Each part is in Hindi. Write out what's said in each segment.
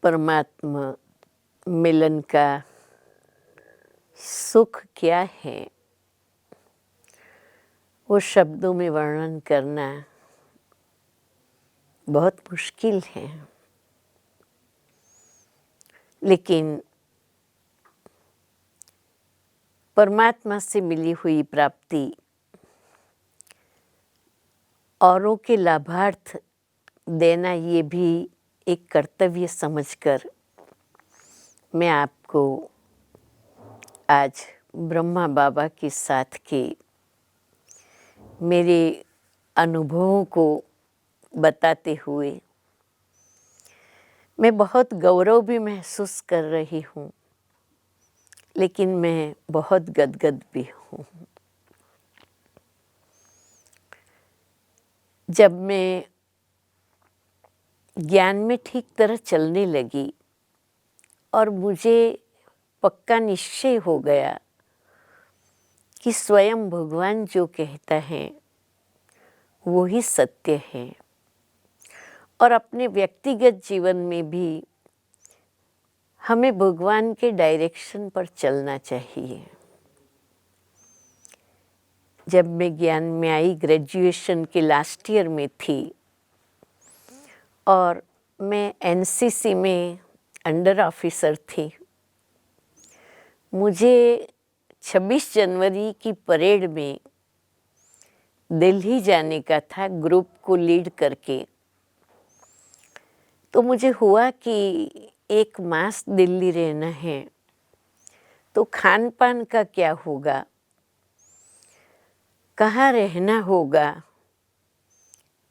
परमात्मा मिलन का सुख क्या है, वो शब्दों में वर्णन करना बहुत मुश्किल है। लेकिन परमात्मा से मिली हुई प्राप्ति औरों के लाभार्थ देना, ये भी एक कर्तव्य समझकर मैं आपको आज ब्रह्मा बाबा के साथ के मेरे अनुभवों को बताते हुए मैं बहुत गौरव भी महसूस कर रही हूँ, लेकिन मैं बहुत गदगद भी हूँ। जब मैं ज्ञान में ठीक तरह चलने लगी और मुझे पक्का निश्चय हो गया कि स्वयं भगवान जो कहता है वो ही सत्य है, और अपने व्यक्तिगत जीवन में भी हमें भगवान के डायरेक्शन पर चलना चाहिए। जब मैं ज्ञान में आई, ग्रेजुएशन के लास्ट ईयर में थी और मैं एनसीसी में अंडर ऑफिसर थी। मुझे 26 जनवरी की परेड में दिल्ली जाने का था, ग्रुप को लीड करके। तो मुझे हुआ कि 1 मास दिल्ली रहना है, तो खान पान का क्या होगा, कहाँ रहना होगा।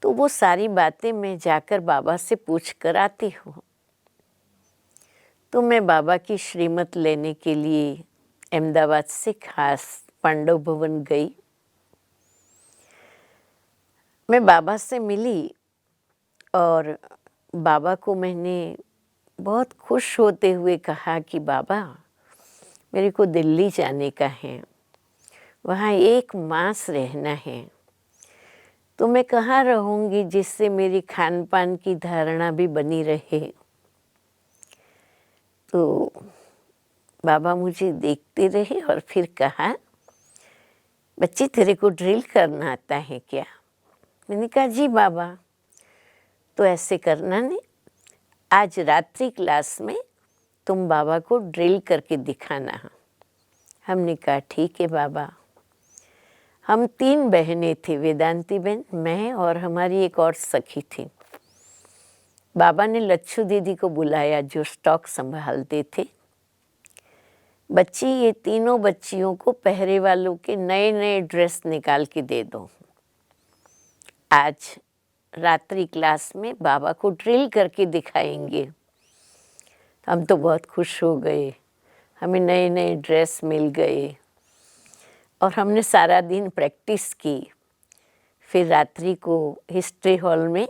तो वो सारी बातें मैं जाकर बाबा से पूछ कर आती हूँ। तो मैं बाबा की श्रीमत लेने के लिए अहमदाबाद से खास पांडव भवन गई। मैं बाबा से मिली और बाबा को मैंने बहुत खुश होते हुए कहा कि बाबा, मेरे को दिल्ली जाने का है, वहाँ 1 मास रहना है, तो मैं कहाँ रहूँगी जिससे मेरी खान पान की धारणा भी बनी रहे। तो बाबा मुझे देखते रहे और फिर कहा, बच्ची तेरे को ड्रिल करना आता है क्या? मैंने कहा जी बाबा। तो ऐसे करना नहीं, आज रात्रि क्लास में तुम बाबा को ड्रिल करके दिखाना। हमने कहा ठीक है बाबा। हम 3 बहनें थी, वेदांती बहन, मैं और हमारी एक और सखी थी। बाबा ने लच्छू दीदी को बुलाया जो स्टॉक संभालते थे। बच्ची, ये तीनों बच्चियों को पहरे वालों के नए नए ड्रेस निकाल के दे दो। आज रात्रि क्लास में बाबा को ड्रिल करके दिखाएंगे। हम तो बहुत खुश हो गए, हमें नए नए ड्रेस मिल गए और हमने सारा दिन प्रैक्टिस की। फिर रात्रि को हिस्ट्री हॉल में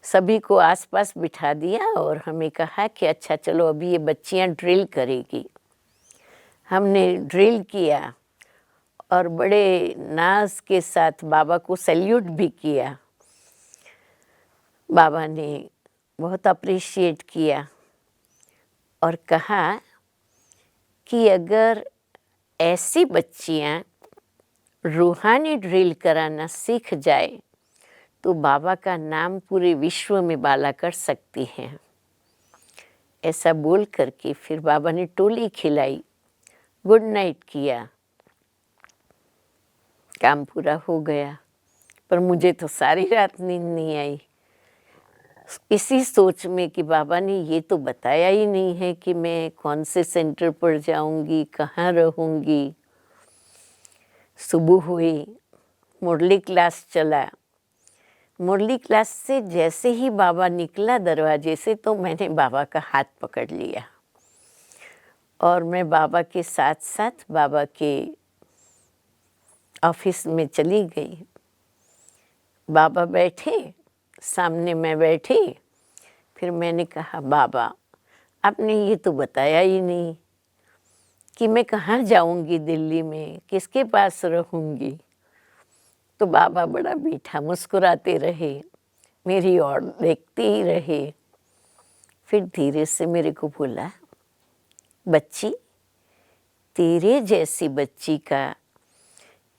सभी को आसपास बिठा दिया और हमें कहा कि अच्छा चलो अभी ये बच्चियां ड्रिल करेगी। हमने ड्रिल किया और बड़े नाज के साथ बाबा को सैल्यूट भी किया। बाबा ने बहुत अप्रिशिएट किया और कहा कि अगर ऐसी बच्चियां रूहानी ड्रिल कराना सीख जाए तो बाबा का नाम पूरे विश्व में बाला कर सकती हैं। ऐसा बोल करके फिर बाबा ने टोली खिलाई, गुड नाइट किया, काम पूरा हो गया। पर मुझे तो सारी रात नींद नहीं आई, इसी सोच में कि बाबा ने ये तो बताया ही नहीं है कि मैं कौन से सेंटर पर जाऊंगी, कहाँ रहूंगी। सुबह हुई, मुरली क्लास चला। मुरली क्लास से जैसे ही बाबा निकला दरवाजे से, तो मैंने बाबा का हाथ पकड़ लिया और मैं बाबा के साथ साथ बाबा के ऑफिस में चली गई। बाबा बैठे, सामने मैं बैठी। फिर मैंने कहा, बाबा आपने ये तो बताया ही नहीं कि मैं कहाँ जाऊंगी दिल्ली में, किसके पास रहूंगी। तो बाबा बड़ा मीठा मुस्कुराते रहे, मेरी ओर देखते ही रहे। फिर धीरे से मेरे को बोला, बच्ची, तेरे जैसी बच्ची का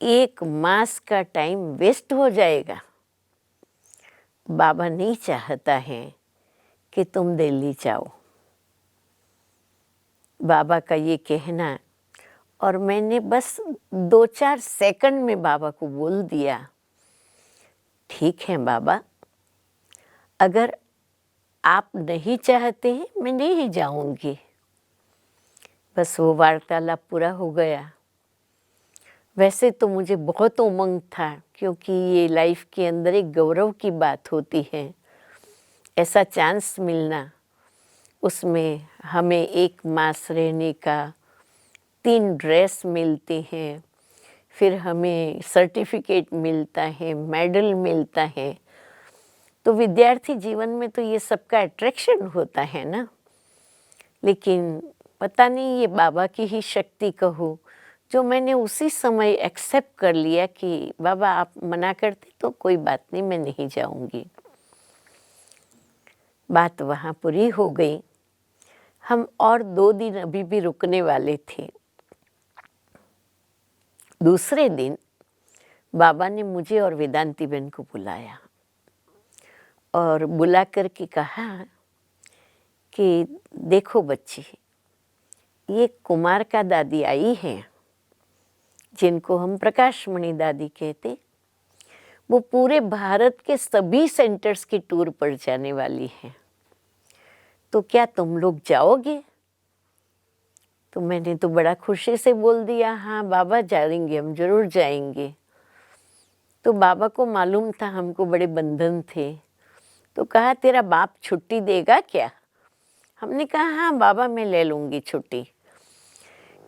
1 मास का टाइम वेस्ट हो जाएगा। बाबा नहीं चाहता है कि तुम दिल्ली जाओ। बाबा का ये कहना, और मैंने बस 2-4 सेकंड में बाबा को बोल दिया, ठीक है बाबा, अगर आप नहीं चाहते हैं मैं नहीं जाऊंगी। बस वो वार्तालाप पूरा हो गया। वैसे तो मुझे बहुत उमंग था, क्योंकि ये लाइफ के अंदर एक गौरव की बात होती है, ऐसा चांस मिलना। उसमें हमें 1 मास रहने का 3 ड्रेस मिलते हैं, फिर हमें सर्टिफिकेट मिलता है, मेडल मिलता है। तो विद्यार्थी जीवन में तो ये सबका अट्रैक्शन होता है ना। लेकिन पता नहीं ये बाबा की ही शक्ति कहो, जो मैंने उसी समय एक्सेप्ट कर लिया कि बाबा आप मना करते तो कोई बात नहीं, मैं नहीं जाऊंगी। बात वहाँ पूरी हो गई। हम और 2 दिन अभी भी रुकने वाले थे। दूसरे दिन बाबा ने मुझे और वेदांती बहन को बुलाया और बुला करके कहा कि देखो बच्ची, ये कुमार का दादी आई है, जिनको हम प्रकाशमणि दादी कहते, वो पूरे भारत के सभी सेंटर्स की टूर पर जाने वाली है। तो क्या तुम लोग जाओगे? तो मैंने तो बड़ा खुशी से बोल दिया, हाँ बाबा जाएंगे, हम जरूर जाएंगे। तो बाबा को मालूम था हमको बड़े बंधन थे, तो कहा तेरा बाप छुट्टी देगा क्या? हमने कहा हाँ बाबा मैं ले लूँगी छुट्टी,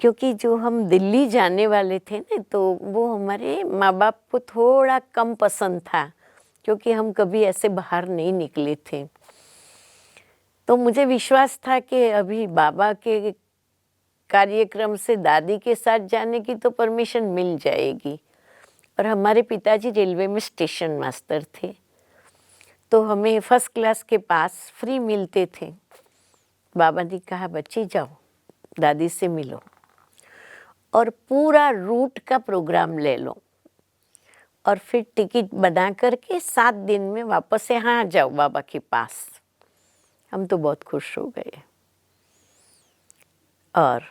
क्योंकि जो हम दिल्ली जाने वाले थे ना, तो वो हमारे माँ बाप को थोड़ा कम पसंद था, क्योंकि हम कभी ऐसे बाहर नहीं निकले थे। तो मुझे विश्वास था कि अभी बाबा के कार्यक्रम से दादी के साथ जाने की तो परमिशन मिल जाएगी। और हमारे पिताजी रेलवे में स्टेशन मास्टर थे, तो हमें फर्स्ट क्लास के पास फ्री मिलते थे। बाबा ने कहा बच्ची जाओ, दादी से मिलो और पूरा रूट का प्रोग्राम ले लो, और फिर टिकट बना करके 7 दिन में वापस यहाँ जाओ बाबा के पास। हम तो बहुत खुश हो गए और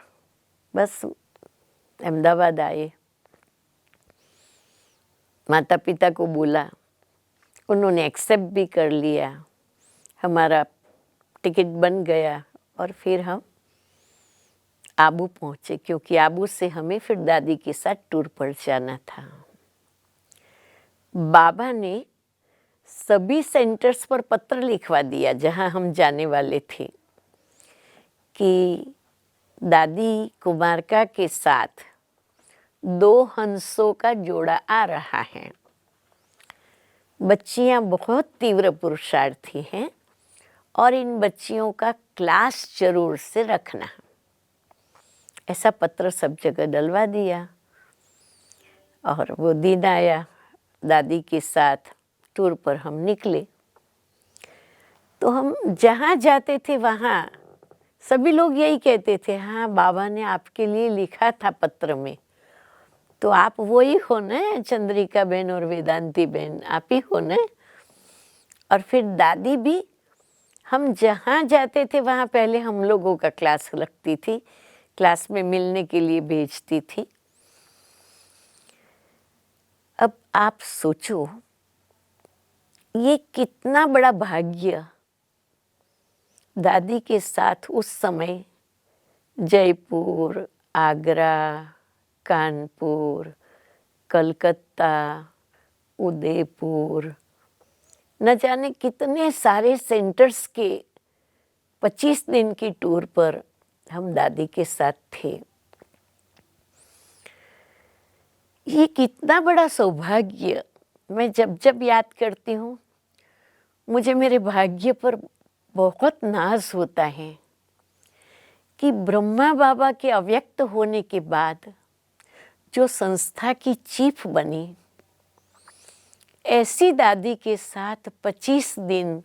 बस अहमदाबाद आए। माता पिता को बोला, उन्होंने एक्सेप्ट भी कर लिया, हमारा टिकट बन गया और फिर हम आबू पहुँचे, क्योंकि आबू से हमें फिर दादी के साथ टूर पर जाना था। बाबा ने सभी सेंटर्स पर पत्र लिखवा दिया जहाँ हम जाने वाले थे कि दादी कुमारका के साथ 2 हंसों का जोड़ा आ रहा है। बच्चियाँ बहुत तीव्र पुरुषार्थी हैं और इन बच्चियों का क्लास जरूर से रखना। ऐसा पत्र सब जगह डलवा दिया और वो दिन आया, दादी के साथ टूर पर हम निकले। तो हम जहाँ जाते थे वहाँ सभी लोग यही कहते थे, हाँ बाबा ने आपके लिए लिखा था पत्र में, तो आप वही हो ना चंद्रिका बहन और वेदांती बहन, आप ही हो ना। और फिर दादी भी, हम जहाँ जाते थे वहाँ पहले हम लोगों का क्लास लगती थी, क्लास में मिलने के लिए भेजती थी। अब आप सोचो ये कितना बड़ा भाग्य, दादी के साथ उस समय जयपुर, आगरा, कानपुर, कलकत्ता, उदयपुर, न जाने कितने सारे सेंटर्स के 25 दिन की टूर पर हम दादी के साथ थे। ये कितना बड़ा सौभाग्य, मैं जब जब याद करती हूँ मुझे मेरे भाग्य पर बहुत नाज होता है कि ब्रह्मा बाबा के अव्यक्त होने के बाद जो संस्था की चीफ बनी, ऐसी दादी के साथ 25 दिन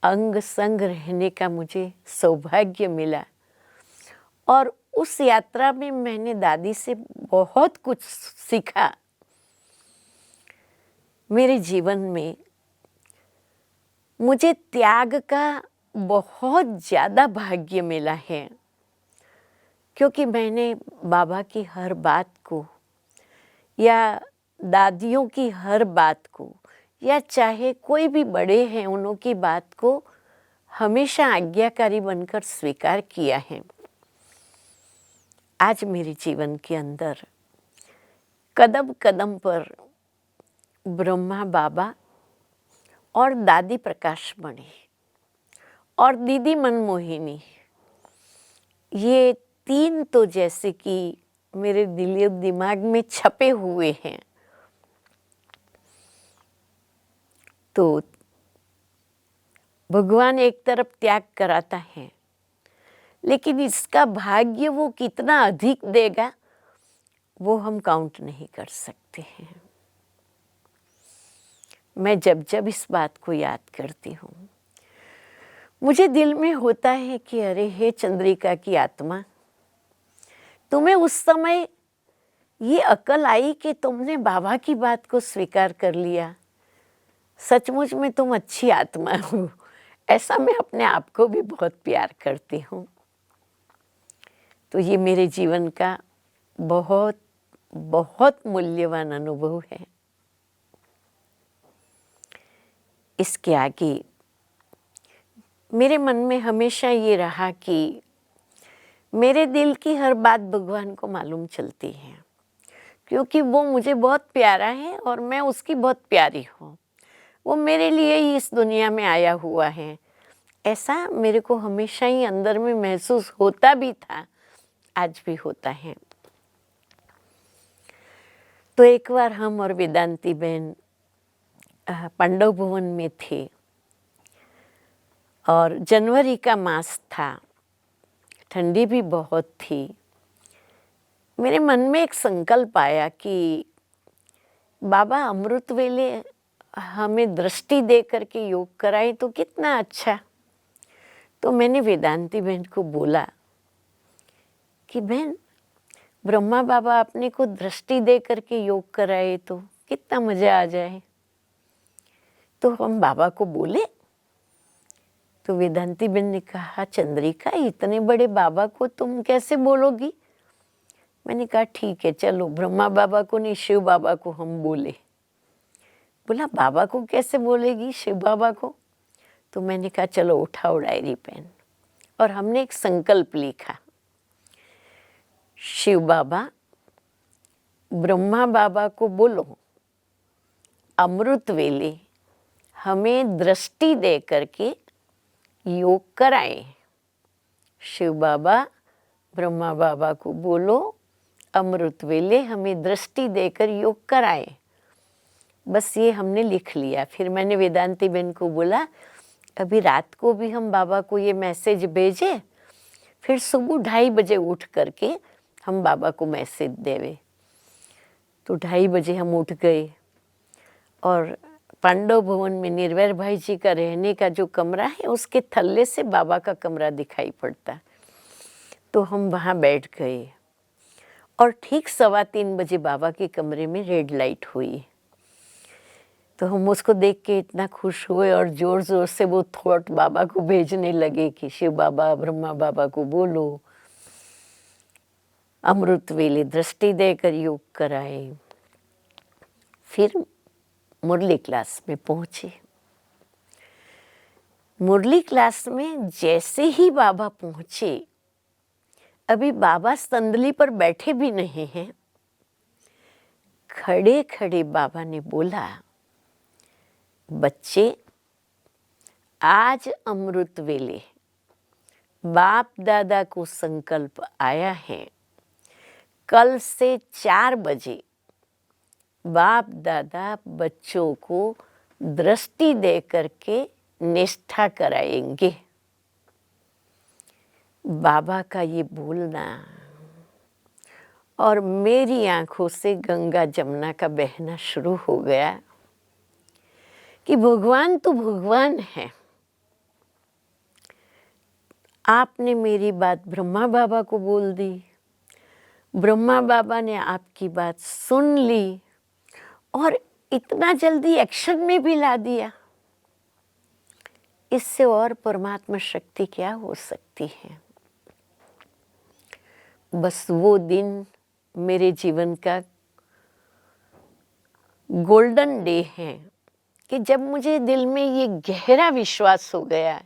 अंग संग रहने का मुझे सौभाग्य मिला और उस यात्रा में मैंने दादी से बहुत कुछ सीखा। मेरे जीवन में मुझे त्याग का बहुत ज़्यादा भाग्य मिला है, क्योंकि मैंने बाबा की हर बात को या दादियों की हर बात को या चाहे कोई भी बड़े हैं उन्हों की बात को हमेशा आज्ञाकारी बनकर स्वीकार किया है। आज मेरे जीवन के अंदर कदम कदम पर ब्रह्मा बाबा और दादी प्रकाशमणि और दीदी मनमोहिनी, ये तीन तो जैसे कि मेरे दिल दिमाग में छपे हुए हैं। तो भगवान एक तरफ त्याग कराता है, लेकिन इसका भाग्य वो कितना अधिक देगा वो हम काउंट नहीं कर सकते हैं। मैं जब जब इस बात को याद करती हूँ मुझे दिल में होता है कि अरे हे चंद्रिका की आत्मा, तुम्हें उस समय ये अकल आई कि तुमने बाबा की बात को स्वीकार कर लिया। सचमुच में तुम अच्छी आत्मा हो। ऐसा मैं अपने आप को भी बहुत प्यार करती हूँ। तो ये मेरे जीवन का बहुत बहुत मूल्यवान अनुभव है। इसके आगे मेरे मन में हमेशा ये रहा कि मेरे दिल की हर बात भगवान को मालूम चलती है, क्योंकि वो मुझे बहुत प्यारा है और मैं उसकी बहुत प्यारी हूँ। वो मेरे लिए ही इस दुनिया में आया हुआ है, ऐसा मेरे को हमेशा ही अंदर में महसूस होता भी था, आज भी होता है। तो एक बार हम और वेदांती बहन पांडव भवन में थे और जनवरी का मास था, ठंडी भी बहुत थी। मेरे मन में एक संकल्प आया कि बाबा अमृत वेले हमें दृष्टि दे करके योग कराए तो कितना अच्छा। तो मैंने वेदांती बहन को बोला कि बहन, ब्रह्मा बाबा अपने को दृष्टि दे करके योग कराए तो कितना मजा आ जाए। तो हम बाबा को बोले। तो वेदांती बहन ने कहा, चंद्रिका इतने बड़े बाबा को तुम कैसे बोलोगी। मैंने कहा ठीक है, चलो ब्रह्मा बाबा को नहीं शिव बाबा को हम बोले। बोला बाबा को कैसे बोलेगी, शिव बाबा को। तो मैंने कहा चलो उठाओ डायरी पेन, और हमने एक संकल्प लिखा, शिव बाबा ब्रह्मा बाबा को बोलो अमृत वेले हमें दृष्टि दे करके योग कराएं। शिव बाबा ब्रह्मा बाबा को बोलो अमृत वेले हमें दृष्टि देकर योग कराएं। बस ये हमने लिख लिया। फिर मैंने वेदांती बहन को बोला अभी रात को भी हम बाबा को ये मैसेज भेजे, फिर सुबह 2:30 बजे उठ करके हम बाबा को मैसेज देवे। तो 2:30 बजे हम उठ गए और पांडव भवन में निर्वैर भाई जी का रहने का जो कमरा है उसके थल्ले से बाबा का कमरा दिखाई पड़ता। तो हम वहाँ बैठ गए और ठीक 3:15 बजे बाबा के कमरे में रेड लाइट हुई। तो हम उसको देख के इतना खुश हुए और जोर जोर से वो थॉट बाबा को भेजने लगे कि शिव बाबा ब्रह्मा बाबा को बोलो अमृत वेले दृष्टि देकर योग कराए। फिर मुरली क्लास में पहुंचे। मुरली क्लास में जैसे ही बाबा पहुंचे, अभी बाबा संदली पर बैठे भी नहीं हैं, खड़े खड़े बाबा ने बोला बच्चे आज अमृत वेले बाप दादा को संकल्प आया है, कल से 4 बजे बाप दादा बच्चों को दृष्टि दे करके निष्ठा कराएंगे। बाबा का ये बोलना और मेरी आंखों से गंगा जमुना का बहना शुरू हो गया कि भगवान तो भगवान है, आपने मेरी बात ब्रह्मा बाबा को बोल दी, ब्रह्मा बाबा ने आपकी बात सुन ली और इतना जल्दी एक्शन में भी ला दिया। इससे और परमात्मा शक्ति क्या हो सकती है। बस वो दिन मेरे जीवन का गोल्डन डे है कि जब मुझे दिल में ये गहरा विश्वास हो गया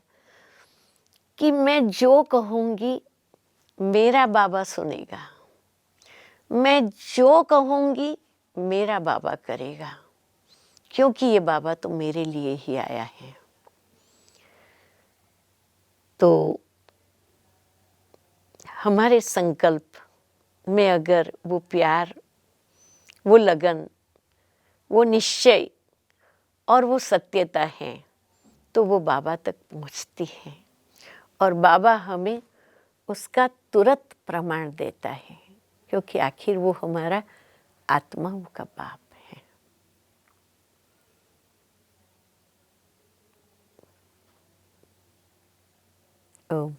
कि मैं जो कहूँगी मेरा बाबा सुनेगा, मैं जो कहूँगी मेरा बाबा करेगा, क्योंकि ये बाबा तो मेरे लिए ही आया है। तो हमारे संकल्प में अगर वो प्यार, वो लगन, वो निश्चय और वो सत्यता है तो वो बाबा तक पहुंचती है और बाबा हमें उसका तुरंत प्रमाण देता है, क्योंकि आखिर वो हमारा आत्माओं का बाप है। ओम